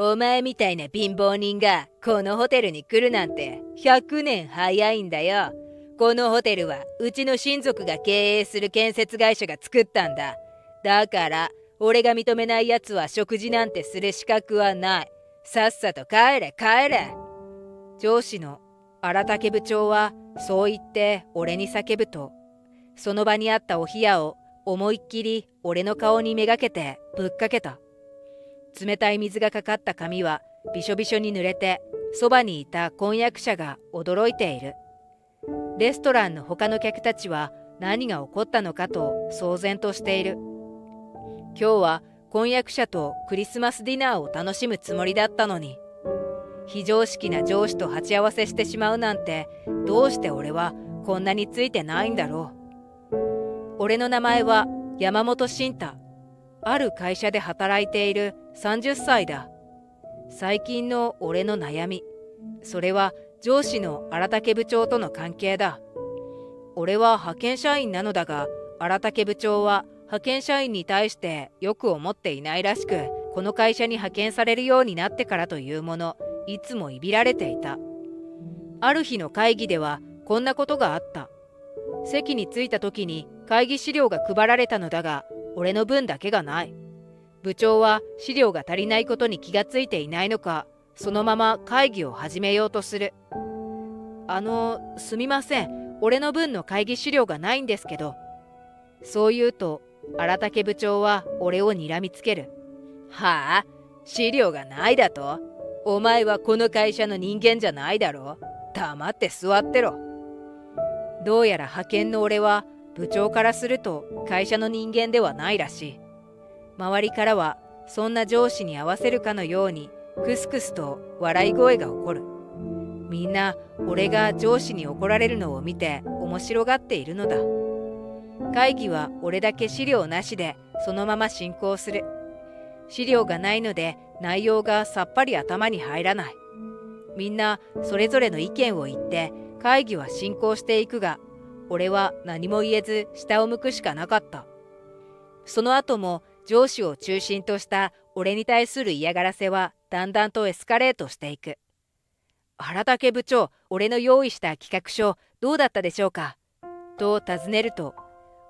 お前みたいな貧乏人がこのホテルに来るなんて100年早いんだよ。このホテルはうちの親族が経営する建設会社が作ったんだ。だから俺が認めないやつは食事なんてする資格はない。さっさと帰れ帰れ。上司の荒竹部長はそう言って俺に叫ぶと、その場にあったお冷やを思いっきり俺の顔にめがけてぶっかけた。冷たい水がかかった髪はびしょびしょに濡れて、そばにいた婚約者が驚いている。レストランの他の客たちは何が起こったのかと騒然としている。今日は婚約者とクリスマスディナーを楽しむつもりだったのに、非常識な上司と鉢合わせしてしまうなんて、どうして俺はこんなについてないんだろう。俺の名前は山本慎太。ある会社で働いている30歳だ。最近の俺の悩み、それは上司の荒竹部長との関係だ。俺は派遣社員なのだが、荒竹部長は派遣社員に対してよく思っていないらしく、この会社に派遣されるようになってからというもの、いつもいびられていた。ある日の会議ではこんなことがあった。席に着いた時に会議資料が配られたのだが、俺の分だけがない。部長は資料が足りないことに気がついていないのか、そのまま会議を始めようとする。すみません。俺の分の会議資料がないんですけど。そう言うと、荒竹部長は俺を睨みつける。はあ？資料がないだと？お前はこの会社の人間じゃないだろう。黙って座ってろ。どうやら派遣の俺は部長からすると会社の人間ではないらしい。周りからはそんな上司に合わせるかのようにクスクスと笑い声が起こる。みんな俺が上司に怒られるのを見て面白がっているのだ。会議は俺だけ資料なしでそのまま進行する。資料がないので内容がさっぱり頭に入らない。みんなそれぞれの意見を言って会議は進行していくが、俺は何も言えず下を向くしかなかった。その後も上司を中心とした俺に対する嫌がらせはだんだんとエスカレートしていく。荒竹部長、俺の用意した企画書どうだったでしょうかと尋ねると、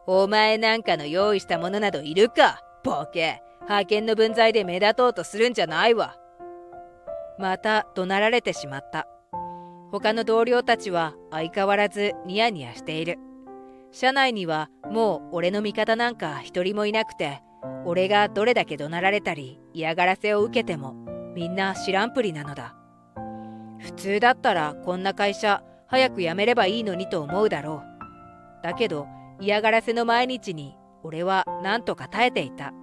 お前なんかの用意したものなどいるか、ボケ。派遣の分際で目立とうとするんじゃないわ。また怒鳴られてしまった。他の同僚たちは相変わらずニヤニヤしている。社内にはもう俺の味方なんか一人もいなくて、俺がどれだけ怒鳴られたり嫌がらせを受けてもみんな知らんぷりなのだ。普通だったらこんな会社早く辞めればいいのにと思うだろう。だけど嫌がらせの毎日に俺はなんとか耐えていた。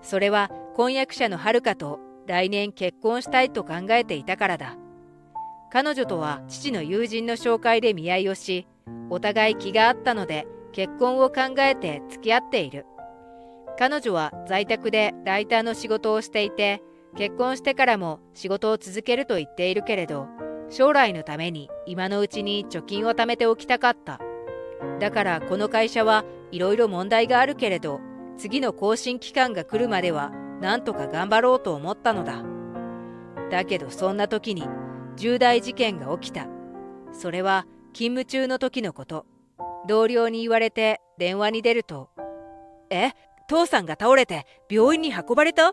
それは婚約者の遥と来年結婚したいと考えていたからだ。彼女とは父の友人の紹介で見合いをし、お互い気があったので結婚を考えて付き合っている。彼女は在宅でライターの仕事をしていて、結婚してからも仕事を続けると言っているけれど、将来のために今のうちに貯金を貯めておきたかった。だからこの会社はいろいろ問題があるけれど、次の更新期間が来るまではなんとか頑張ろうと思ったのだ。だけどそんな時に重大事件が起きた。それは勤務中の時のこと。同僚に言われて電話に出ると、父さんが倒れて病院に運ばれた？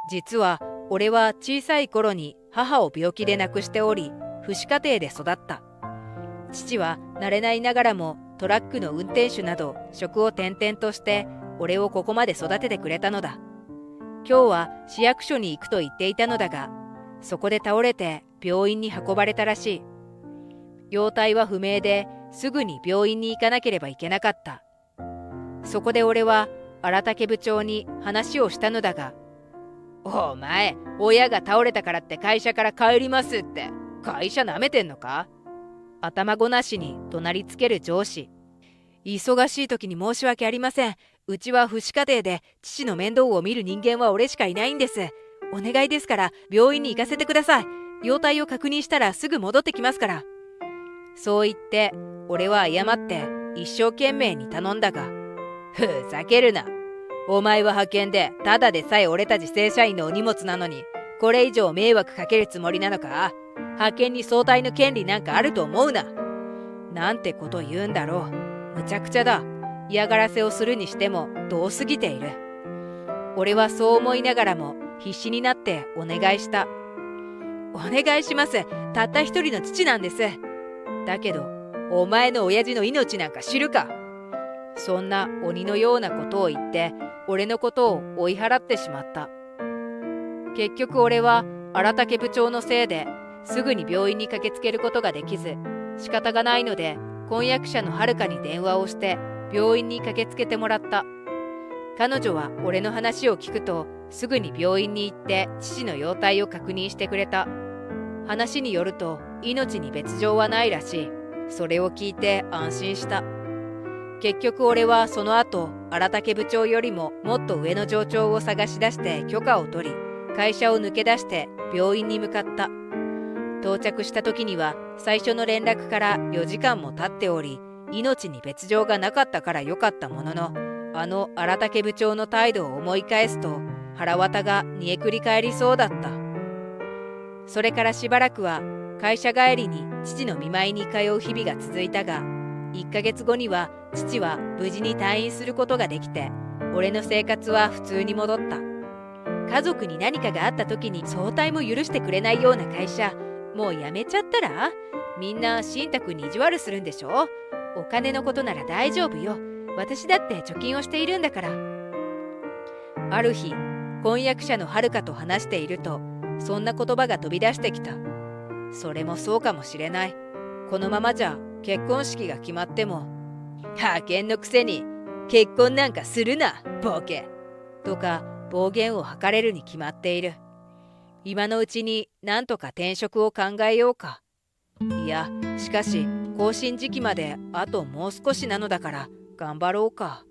実は俺は小さい頃に母を病気で亡くしており、父子家庭で育った。父は慣れないながらもトラックの運転手など職を転々として俺をここまで育ててくれたのだ。今日は市役所に行くと言っていたのだが、そこで倒れて病院に運ばれたらしい。容体は不明ですぐに病院に行かなければいけなかった。そこで俺は荒竹部長に話をしたのだが、お前、親が倒れたからって会社から帰りますって、会社なめてんのか？頭ごなしに怒鳴りつける上司。忙しい時に申し訳ありません。うちは父子家庭で父の面倒を見る人間は俺しかいないんです。お願いですから病院に行かせてください。容体を確認したらすぐ戻ってきますから。そう言って俺は謝って一生懸命に頼んだが、ふざけるな。お前は派遣でただでさえ俺たち正社員のお荷物なのに、これ以上迷惑かけるつもりなのか？派遣に相対の権利なんかあると思うな。なんてこと言うんだろう。むちゃくちゃだ。嫌がらせをするにしても遠すぎている。俺はそう思いながらも必死になってお願いした。お願いします。たった一人の父なんです。だけど、お前の親父の命なんか知るか。そんな鬼のようなことを言って、俺のことを追い払ってしまった。結局俺は荒竹部長のせいですぐに病院に駆けつけることができず、仕方がないので婚約者のはるかに電話をして病院に駆けつけてもらった。彼女は俺の話を聞くとすぐに病院に行って父の容体を確認してくれた。話によると命に別状はないらしい。それを聞いて安心した。結局俺はその後荒竹部長よりももっと上の上長を探し出して許可を取り、会社を抜け出して病院に向かった。到着した時には最初の連絡から4時間も経っており、命に別状がなかったからよかったものの、あの荒竹部長の態度を思い返すと腹渡が煮えくり返りそうだった。それからしばらくは会社帰りに父の見舞いに通う日々が続いたが、1ヶ月後には父は無事に退院することができて、俺の生活は普通に戻った。家族に何かがあった時に早退も許してくれないような会社、もう辞めちゃったら？みんな信太くんに意地悪するんでしょ？お金のことなら大丈夫よ。私だって貯金をしているんだから。ある日、婚約者のはるかと話していると、そんな言葉が飛び出してきた。それもそうかもしれない。このままじゃ結婚式が決まっても、派遣のくせに結婚なんかするな、ボケ。とか暴言を吐かれるに決まっている。今のうちになんとか転職を考えようか。いや、しかし更新時期まであともう少しなのだから頑張ろうか。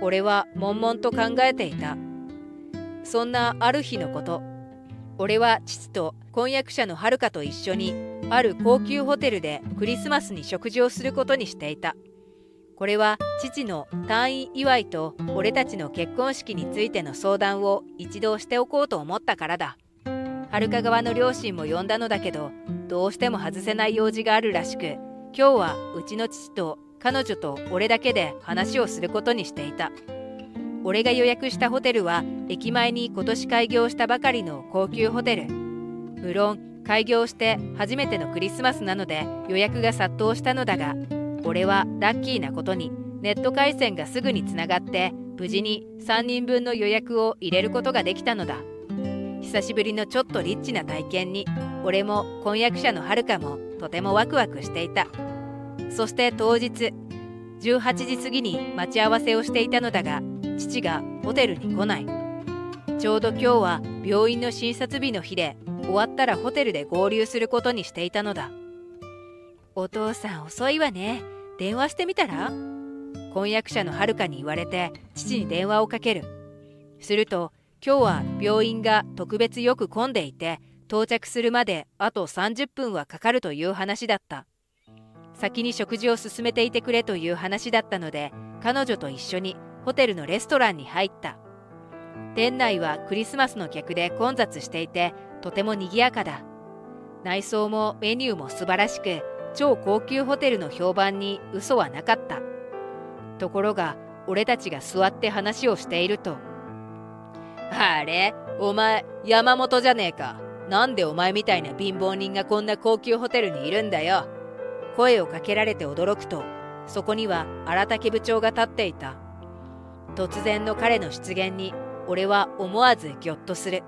俺は悶々と考えていた。そんなある日のこと、俺は父と婚約者のはるかと一緒にある高級ホテルでクリスマスに食事をすることにしていた。これは父の退院祝いと俺たちの結婚式についての相談を一度しておこうと思ったからだ。はるか側の両親も呼んだのだけど、どうしても外せない用事があるらしく、今日はうちの父と彼女と俺だけで話をすることにしていた。俺が予約したホテルは駅前に今年開業したばかりの高級ホテル。無論開業して初めてのクリスマスなので予約が殺到したのだが、俺はラッキーなことにネット回線がすぐにつながって無事に3人分の予約を入れることができたのだ。久しぶりのちょっとリッチな体験に俺も婚約者のはるかもとてもワクワクしていた。そして当日18時過ぎに待ち合わせをしていたのだが、父がホテルに来ない。ちょうど今日は病院の診察日の日で、終わったらホテルで合流することにしていたのだ。お父さん遅いわね。電話してみたら？婚約者のはるかに言われて父に電話をかける。すると今日は病院が特別よく混んでいて、到着するまであと30分はかかるという話だった。先に食事を進めていてくれという話だったので、彼女と一緒にホテルのレストランに入った。店内はクリスマスの客で混雑していて、とても賑やかだ。内装もメニューも素晴らしく、超高級ホテルの評判に嘘はなかった。ところが俺たちが座って話をしていると、あれ、お前山本じゃねえか。なんでお前みたいな貧乏人がこんな高級ホテルにいるんだよ。声をかけられて驚くと、そこには荒竹部長が立っていた。突然の彼の出現に俺は思わずギョッとする。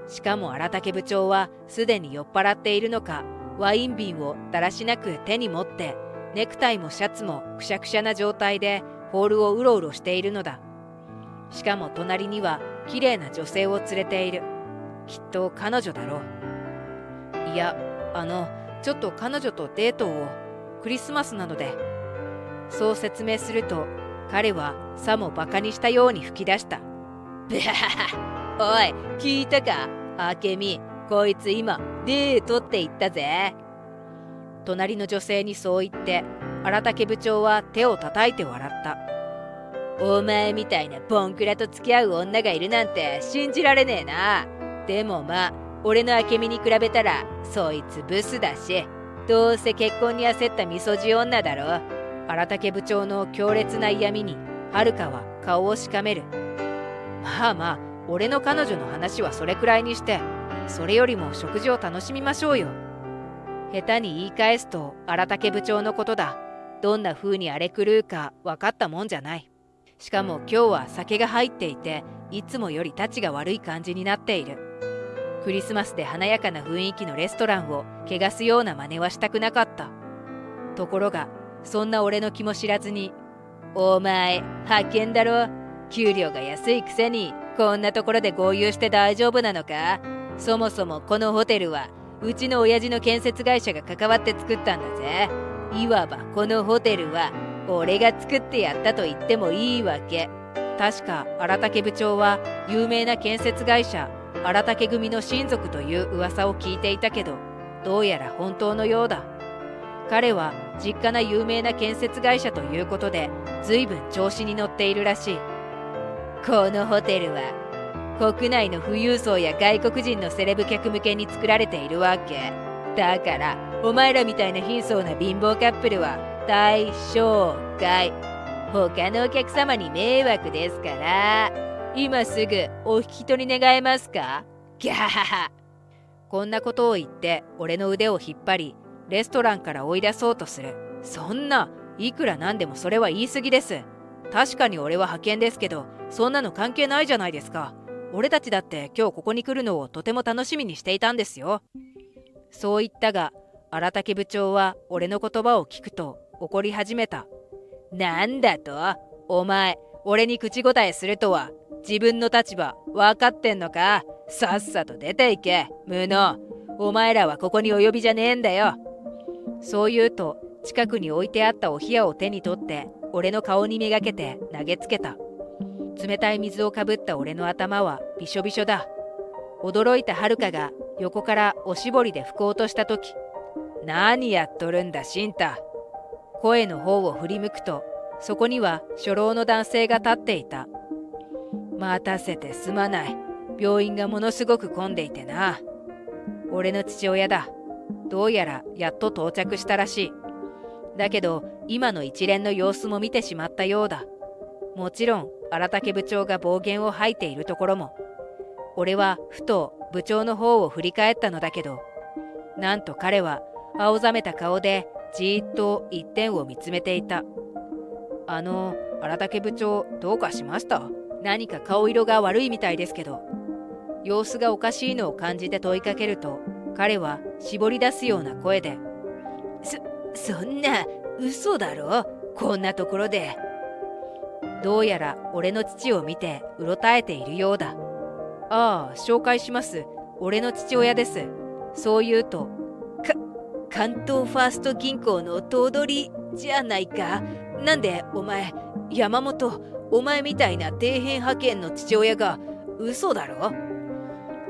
しかも荒竹部長はすでに酔っ払っているのか、ワイン瓶をだらしなく手に持って、ネクタイもシャツもくしゃくしゃな状態でホールをうろうろしているのだ。しかも隣には綺麗な女性を連れている。きっと彼女だろう。いや、ちょっと彼女とデートを、クリスマスなので。そう説明すると、彼はさもバカにしたように吹き出した。ブハハハ、おい、聞いたか？明美、こいつ今デートって言ったぜ。隣の女性にそう言って、荒竹部長は手を叩いて笑った。お前みたいなボンクラと付き合う女がいるなんて信じられねえな。でもまあ、俺の明美に比べたらそいつブスだし、どうせ結婚に焦ったみそじ女だろ。荒竹部長の強烈な嫌味に遥は顔をしかめる。まあまあ、俺の彼女の話はそれくらいにして、それよりも食事を楽しみましょうよ。下手に言い返すと荒竹部長のことだ。どんな風に荒れ狂うか分かったもんじゃない。しかも今日は酒が入っていて、いつもよりたちが悪い感じになっている。クリスマスで華やかな雰囲気のレストランを汚すような真似はしたくなかった。ところが、そんな俺の気も知らずに、お前、派遣だろ。給料が安いくせに、こんなところで豪遊して大丈夫なのか。そもそもこのホテルは、うちの親父の建設会社が関わって作ったんだぜ。いわばこのホテルは、俺が作ってやったと言ってもいいわけ。確か荒竹部長は有名な建設会社荒竹組の親族という噂を聞いていたけど、どうやら本当のようだ。彼は実家な有名な建設会社ということで、随分調子に乗っているらしい。このホテルは国内の富裕層や外国人のセレブ客向けに作られているわけだから、お前らみたいな貧相な貧乏カップルは対象外。他のお客様に迷惑ですから、今すぐお引き取り願えますか。ギャハハ。こんなことを言って俺の腕を引っ張り、レストランから追い出そうとする。そんな、いくらなんでもそれは言い過ぎです。確かに俺は派遣ですけど、そんなの関係ないじゃないですか。俺たちだって今日ここに来るのをとても楽しみにしていたんですよ。そう言ったが、荒竹部長は俺の言葉を聞くと怒り始めた。なんだと？お前、俺に口答えするとは、自分の立場分かってんのか？さっさと出ていけ、無能。お前らはここにお呼びじゃねえんだよ。そう言うと、近くに置いてあったお冷やを手に取って、俺の顔にめがけて投げつけた。冷たい水をかぶった俺の頭はびしょびしょだ。驚いたはるかが横からおしぼりで拭こうとしたとき、何やっとるんだ、シンタ。声の方を振り向くと、そこには初老の男性が立っていた。待たせてすまない。病院がものすごく混んでいてな。俺の父親だ。どうやらやっと到着したらしい。だけど今の一連の様子も見てしまったようだ。もちろん荒竹部長が暴言を吐いているところも。俺はふと部長の方を振り返ったのだけど、なんと彼は青ざめた顔でじーっと一点を見つめていた。荒竹部長、どうかしました？何か顔色が悪いみたいですけど。様子がおかしいのを感じて問いかけると、彼は絞り出すような声で、そんな、嘘だろ？こんなところで。どうやら俺の父を見てうろたえているようだ。ああ、紹介します。俺の父親です。そう言うと、関東ファースト銀行の頭取じゃないか。なんでお前、山本、お前みたいな底辺派遣の父親が嘘だろ？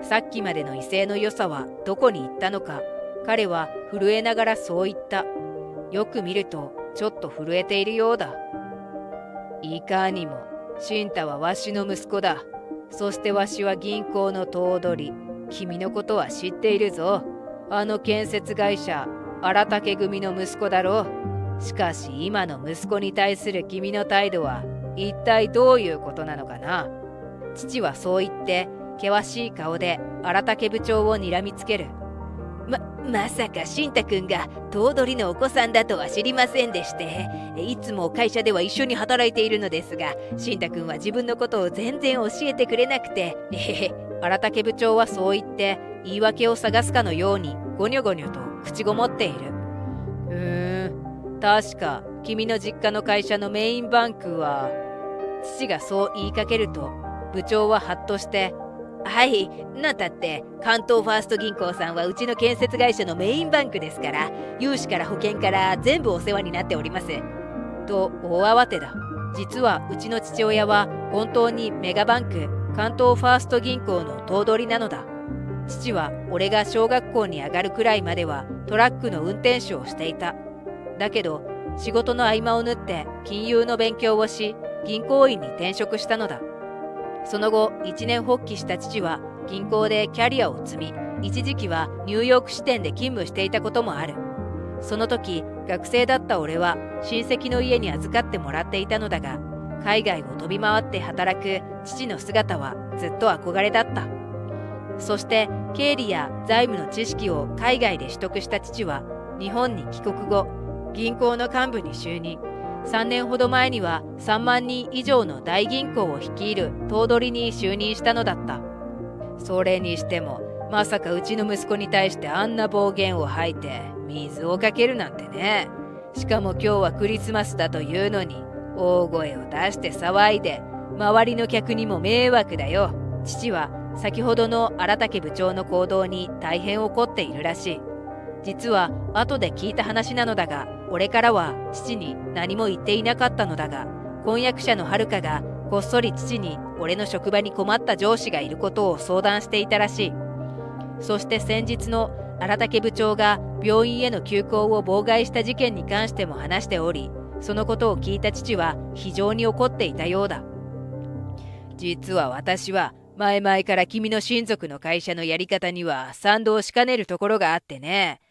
さっきまでの威勢の良さはどこに行ったのか。彼は震えながらそう言った。よく見るとちょっと震えているようだ。いかにも、新太はわしの息子だ。そしてわしは銀行の頭取。君のことは知っているぞ。あの建設会社、荒竹組の息子だろう。しかし今の息子に対する君の態度は一体どういうことなのかな。父はそう言って険しい顔で荒竹部長を睨みつける。まさか新太くんが頭取のお子さんだとは知りませんでして、いつも会社では一緒に働いているのですが、新太くんは自分のことを全然教えてくれなくて、荒竹部長はそう言って言い訳を探すかのようにゴニョゴニョと口ごもっている。確か君の実家の会社のメインバンクは。父がそう言いかけると、部長はハッとして、はい、なんたって関東ファースト銀行さんはうちの建設会社のメインバンクですから、融資から保険から全部お世話になっております。と大慌てだ。実はうちの父親は本当にメガバンク関東ファースト銀行の頭取なのだ。父は俺が小学校に上がるくらいまではトラックの運転手をしていた。だけど仕事の合間を縫って金融の勉強をし、銀行員に転職したのだ。その後一年発起した父は銀行でキャリアを積み、一時期はニューヨーク支店で勤務していたこともある。その時学生だった俺は親戚の家に預かってもらっていたのだが、海外を飛び回って働く父の姿はずっと憧れだった。そして経理や財務の知識を海外で取得した父は日本に帰国後、銀行の幹部に就任。3年ほど前には3万人以上の大銀行を率いる頭取に就任したのだった。それにしてもまさかうちの息子に対してあんな暴言を吐いて水をかけるなんてね。しかも今日はクリスマスだというのに大声を出して騒いで周りの客にも迷惑だよ。父は先ほどの荒竹部長の行動に大変怒っているらしい。実は後で聞いた話なのだが、俺からは父に何も言っていなかったのだが、婚約者の遥がこっそり父に俺の職場に困った上司がいることを相談していたらしい。そして先日の荒竹部長が病院への急行を妨害した事件に関しても話しており、そのことを聞いた父は非常に怒っていたようだ。実は私は前々から君の親族の会社のやり方には賛同しかねるところがあってね。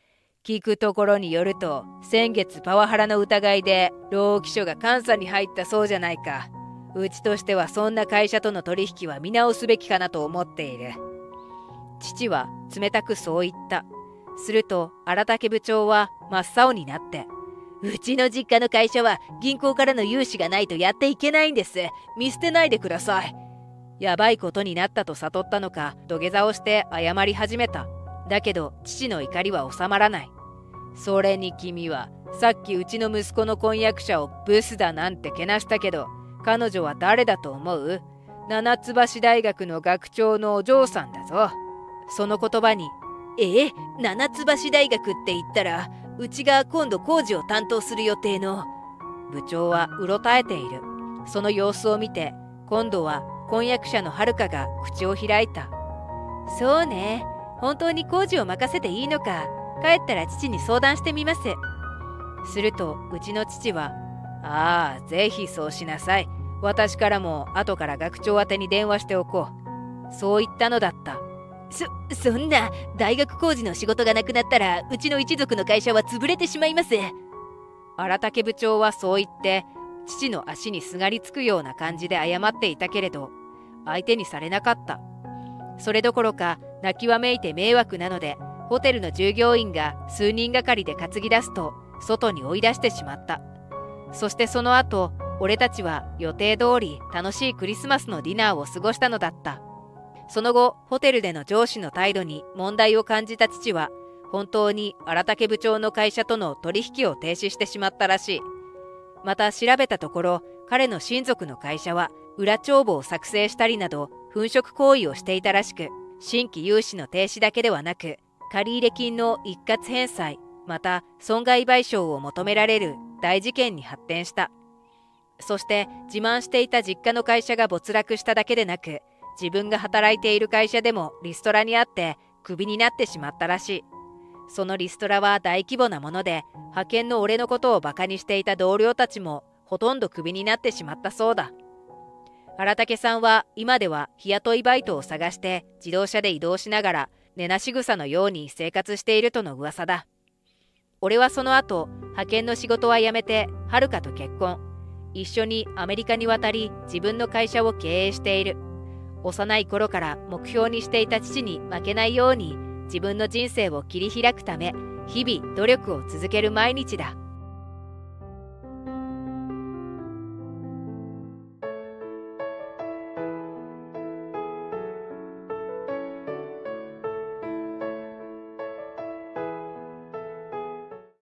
聞くところによると、先月パワハラの疑いで労基署が監査に入ったそうじゃないか。うちとしてはそんな会社との取引は見直すべきかなと思っている。父は冷たくそう言った。すると荒竹部長は真っ青になって、うちの実家の会社は銀行からの融資がないとやっていけないんです。見捨てないでください。やばいことになったと悟ったのか、土下座をして謝り始めた。だけど父の怒りは収まらない。それに君はさっきうちの息子の婚約者をブスだなんてけなしたけど、彼女は誰だと思う？七ツ橋大学の学長のお嬢さんだぞ。その言葉に、七ツ橋大学って言ったら、うちが今度工事を担当する予定の。部長はうろたえている。その様子を見て、今度は婚約者の遥が口を開いた。そうね、本当に工事を任せていいのか。帰ったら父に相談してみます。するとうちの父は、ああ、ぜひそうしなさい。私からも後から学長宛てに電話しておこう。そう言ったのだった。そんな、大学工事の仕事がなくなったらうちの一族の会社は潰れてしまいます。荒竹部長はそう言って父の足にすがりつくような感じで謝っていたけれど、相手にされなかった。それどころか泣きわめいて迷惑なので、ホテルの従業員が数人がかりで担ぎ出すと外に追い出してしまった。そしてその後、俺たちは予定通り楽しいクリスマスのディナーを過ごしたのだった。その後、ホテルでの上司の態度に問題を感じた父は、本当に荒竹部長の会社との取引を停止してしまったらしい。また調べたところ、彼の親族の会社は裏帳簿を作成したりなど粉飾行為をしていたらしく、新規融資の停止だけではなく、借入金の一括返済、また損害賠償を求められる大事件に発展した。そして自慢していた実家の会社が没落しただけでなく、自分が働いている会社でもリストラにあってクビになってしまったらしい。そのリストラは大規模なもので、派遣の俺のことをバカにしていた同僚たちもほとんどクビになってしまったそうだ。荒竹さんは今では日雇いバイトを探して自動車で移動しながら寝なし草のように生活しているとの噂だ。俺はその後、派遣の仕事は辞めて遥と結婚。一緒にアメリカに渡り自分の会社を経営している。幼い頃から目標にしていた父に負けないように自分の人生を切り開くため、日々努力を続ける毎日だ。